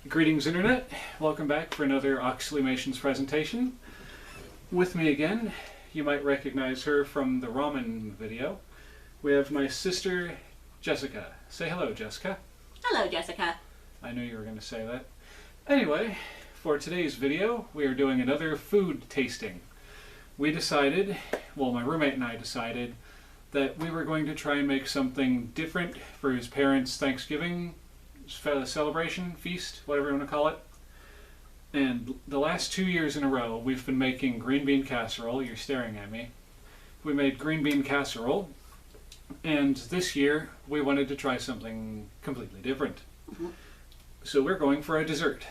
Greetings Internet, welcome back for another Oxleymations presentation. With me again, you might recognize her from the ramen video. We have my sister Jessica. Say hello, Jessica. Hello, Jessica. I knew you were going to say that. Anyway, for today's video, we are doing another food tasting. We decided, well, my roommate and I decided, that we were going to try and make something different for his parents' Thanksgiving celebration, feast, whatever you want to call it. And the last 2 years in a row, we've been making green bean casserole. You're staring at me. We made green bean casserole, and this year we wanted to try something completely different. So we're going for a dessert.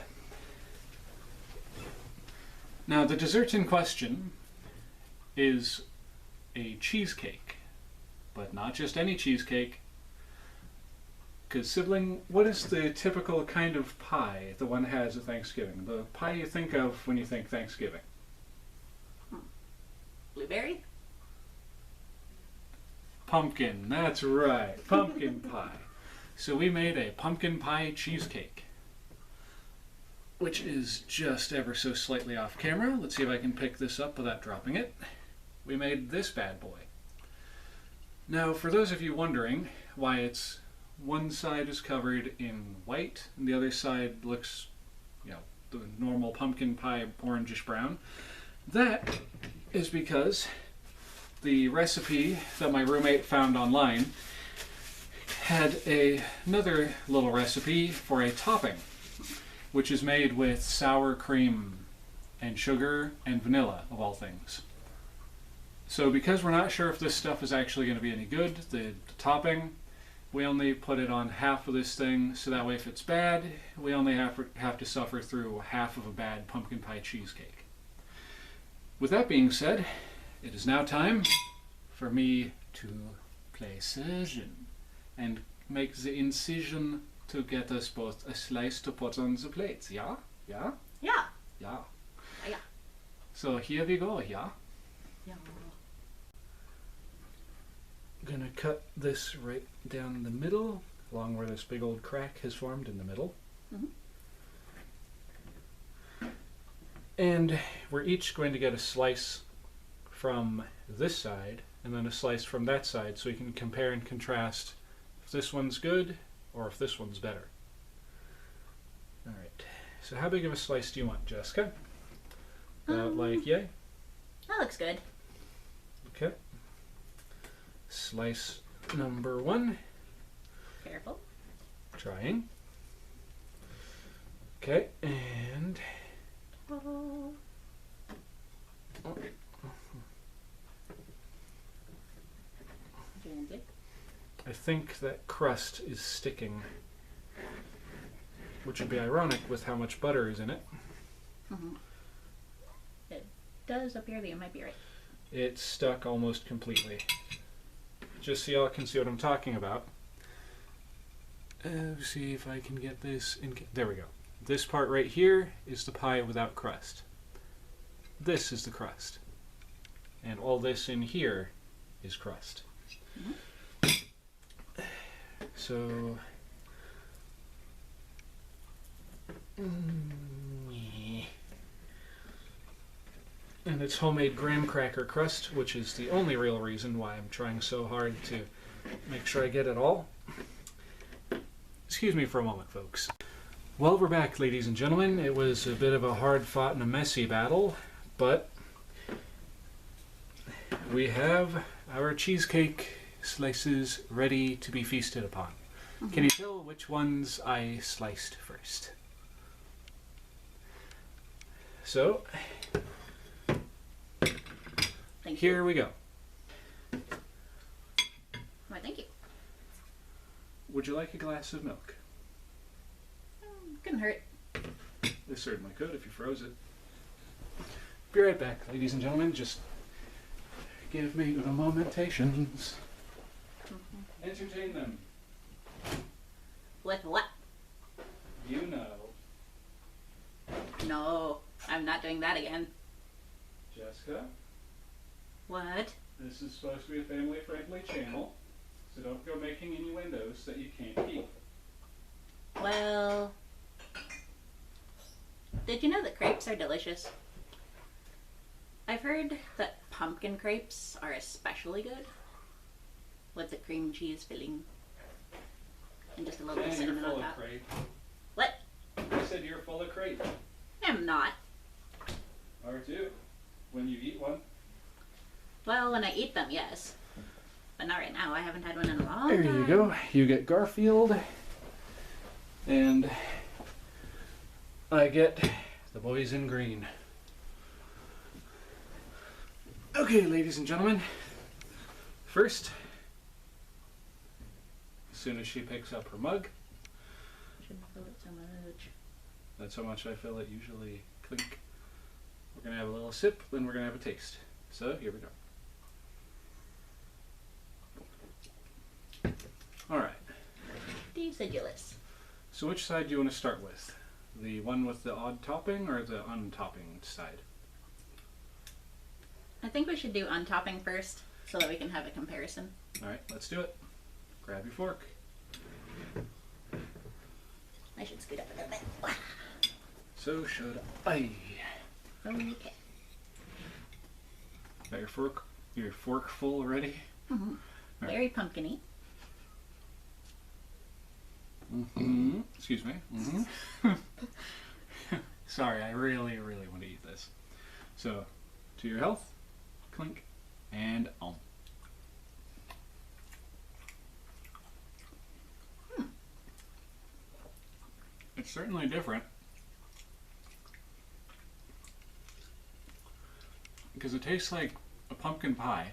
Now, the dessert in question is a cheesecake, but not just any cheesecake. Because, sibling, what is the typical kind of pie that one has at Thanksgiving? The pie you think of when you think Thanksgiving? Blueberry? Pumpkin, that's right, pumpkin pie. So we made a pumpkin pie cheesecake, which is just ever so slightly off camera. Let's see if I can pick this up without dropping it. We made this bad boy. Now, for those of you wondering why it's one side is covered in white and the other side looks, the normal pumpkin pie orangish brown, that is because the recipe that my roommate found online had another little recipe for a topping, which is made with sour cream and sugar and vanilla, of all things. So because we're not sure if this stuff is actually going to be any good, the topping, we only put it on half of this thing, so that way if it's bad, we only have to suffer through half of a bad pumpkin pie cheesecake. With that being said, it is now time for me to play surgeon and make the incision to get us both a slice to put on the plates. Yeah? Yeah? Yeah. Yeah. Yeah. So here we go, yeah? Yeah. Gonna cut this right down the middle, along where this big old crack has formed in the middle. And we're each going to get a slice from this side, and then a slice from that side, so we can compare and contrast if this one's good, or if this one's better. Alright, so how big of a slice do you want, Jessica? About like yay? That looks good. Okay. Slice number 1. Careful. Trying. Okay, and... Oh. Doing good. I think that crust is sticking, which would be ironic with how much butter is in it. It does appear that you might be right. It's stuck almost completely. Just so y'all can see what I'm talking about. See if I can get this in. There we go. This part right here is the pie without crust. This is the crust. And all this in here is crust. So... And it's homemade graham cracker crust, which is the only real reason why I'm trying so hard to make sure I get it all. Excuse me for a moment, folks. Well, we're back, ladies and gentlemen. It was a bit of a hard-fought and a messy battle, but we have our cheesecake slices ready to be feasted upon. Can you tell which ones I sliced first? So... Here we go. Why, thank you. Would you like a glass of milk? Couldn't hurt. This certainly could if you froze it. Be right back, ladies and gentlemen. Just give me the momentations. Entertain them. With what? You know. No, I'm not doing that again. Jessica? What? This is supposed to be a family-friendly channel, so don't go making innuendos that you can't keep. Well, Did you know that crepes are delicious? I've heard that pumpkin crepes are especially good with the cream cheese filling and just a little bit of And you're cinnamon full on of top. crepe. What? I said you're full of crepe. I'm not. Or two. When you eat one. Well, when I eat them, yes. But not right now. I haven't had one in a long There time. you go. You get Garfield. And I get the boys in green. Okay, ladies and gentlemen. First, as soon as she picks up her mug, Shouldn't fill it so much. that's how much I fill it usually. Clink. We're going to have a little sip, then we're going to have a taste. So, here we go. Alright. Deciduous. So which side do you want to start with? The one with the odd topping or the untopping side? I think we should do untopping first so that we can have a comparison. Alright, let's do it. Grab your fork. I should scoot up a little bit. So should I. Okay. Got your fork full already? Mm-hmm. Right. Very pumpkin-y. Mm-hmm. Excuse me. Mm-hmm. Sorry, I really, really want to eat this. So, to your health. Clink. And on. It's certainly different. Because it tastes like a pumpkin pie,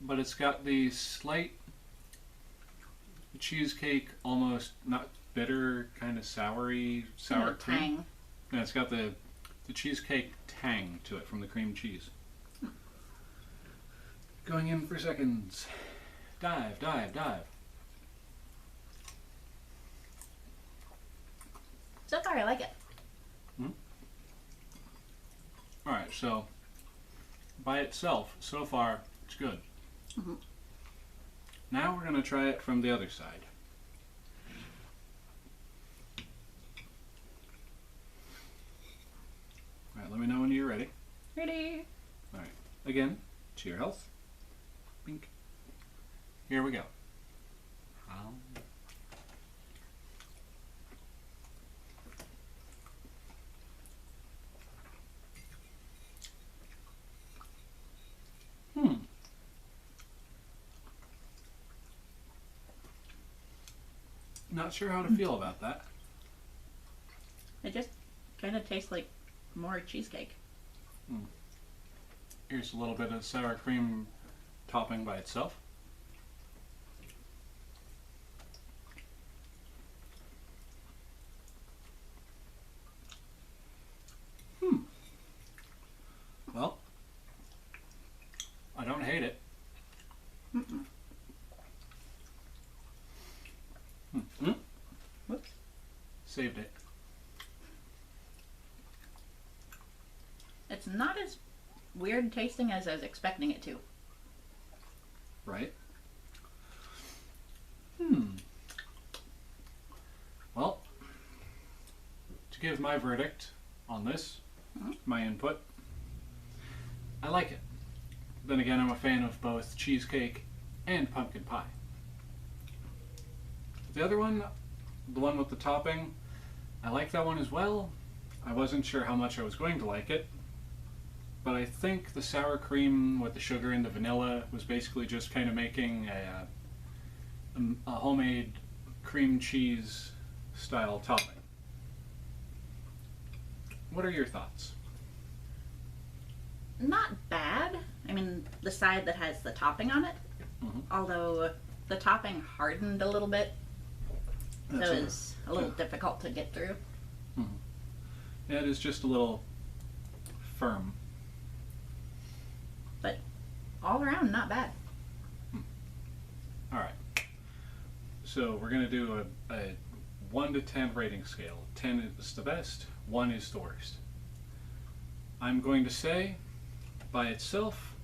but it's got the slight cheesecake, almost not bitter, kind of sour cream. Tang. Yeah, it's got the cheesecake tang to it from the cream cheese. Going in for seconds. Dive, dive, dive. So far, I like it. Alright, so by itself, so far, it's good. Mm-hmm. Now we're going to try it from the other side. Alright, let me know when you're ready. Ready? Alright, again, to your health. Bink. Here we go. Not sure how to feel about that. It just kind of tastes like more cheesecake. Here's a little bit of sour cream topping by itself. Well, I don't hate it. Mm-mm. Whoops. Saved it. It's not as weird tasting as I was expecting it to. Right? Well, to give my verdict on this, my input, I like it. Then again, I'm a fan of both cheesecake and pumpkin pie. The other one, the one with the topping, I like that one as well. I wasn't sure how much I was going to like it, but I think the sour cream with the sugar and the vanilla was basically just kind of making a homemade cream cheese style topping. What are your thoughts? Not bad. I mean, the side that has the topping on it. Mm-hmm. Although the topping hardened a little bit, so That's it was a little difficult to get through. Yeah, it is just a little firm. But all around, not bad. Alright. So we're going to do a 1 to 10 rating scale. 10 is the best, 1 is the worst. I'm going to say, by itself,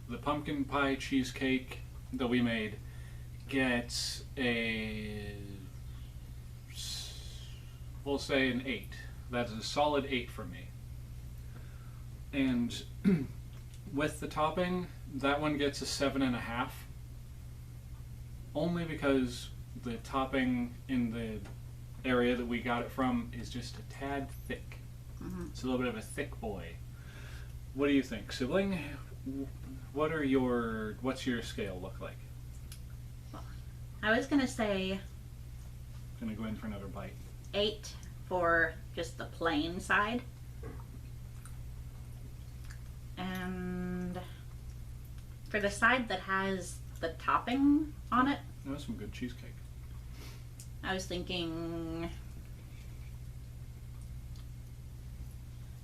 the pumpkin pie cheesecake that we made gets a, we'll say an 8. That's a solid 8 for me. And with the topping, that one gets a 7.5. Only because the topping in the area that we got it from is just a tad thick. It's a little bit of a thick boy. What do you think, sibling? What's your scale look like? I was gonna say Gonna go in for another bite. 8 for just the plain side. And for the side that has the topping on it, That was some good cheesecake. I was thinking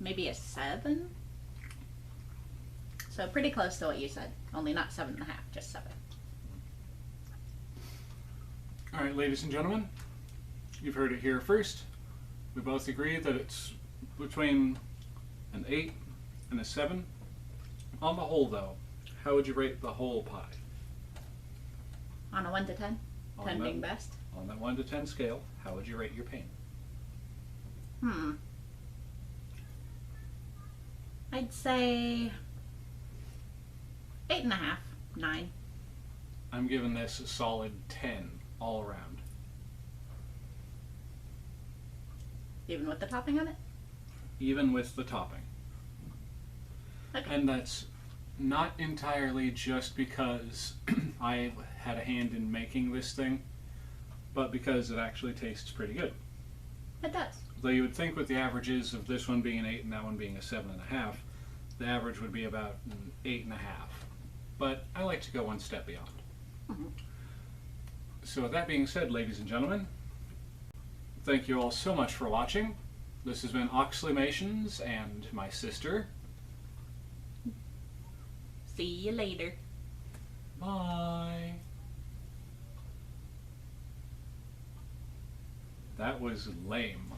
maybe a 7. So pretty close to what you said. Only not 7.5, just 7. All right, ladies and gentlemen, you've heard it here first. We both agree that it's between an 8 and a 7. On the whole, though, how would you rate the whole pie? On a 1 to 10? 10 being best? On that 1 to 10 scale, how would you rate your pain? I'd say 8.5, 9. I'm giving this a solid 10 all around. Even with the topping on it? Even with the topping. Okay. And that's not entirely just because I had a hand in making this thing, but because it actually tastes pretty good. It does. Though you would think with the averages of this one being an 8 and that one being a 7.5, the average would be about an 8.5. But I like to go one step beyond. So with that being said, ladies and gentlemen, thank you all so much for watching. This has been Oxleymations and my sister. See you later. Bye. That was lame.